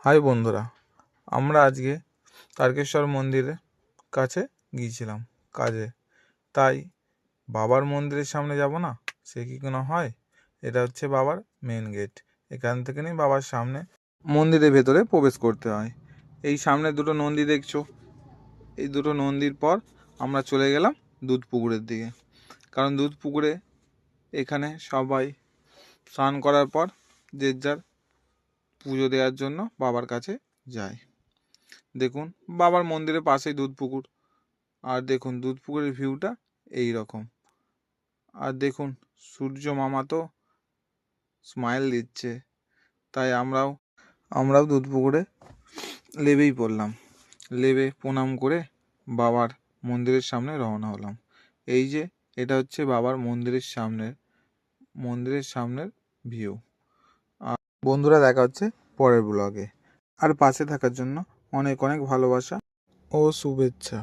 High বন্ধুরা, আমরা আজকে তারকেশ্বর মন্দিরের কাছে গিয়েছিলাম কাজে। তাই বাবার মন্দিরের সামনে যাব না, সে কি কোনো হয়? এটা হচ্ছে বাবার মেন গেট। এখান থেকে নিয়ে বাবার সামনে মন্দিরের ভেতরে প্রবেশ করতে হয়। এই সামনে দুটো নন্দী দেখছো, এই দুটো নন্দীর পর আমরা চলে গেলাম দুধ পুকুরের দিকে। কারণ দুধ পুকুরে এখানে সবাই স্নান করার পর যে যার পুজো দেওয়ার জন্য বাবার কাছে যায়। দেখুন বাবার মন্দিরের পাশেই দুধ পুকুর, আর দেখুন দুধ পুকুরের ভিউটা এই রকম। আর দেখুন সূর্য মামা তো স্মাইল দিচ্ছে, তাই আমরাও দুধ পুকুরে লেবেই পড়লাম। লেবে প্রণাম করে বাবার মন্দিরের সামনে রওনা হলাম। এই যে এটা হচ্ছে বাবার মন্দিরের সামনের ভিউ। আর বন্ধুরা, দেখা হচ্ছে পরের ব্লগে। আর পাশে থাকার জন্য অনেক অনেক ভালোবাসা ও শুভেচ্ছা।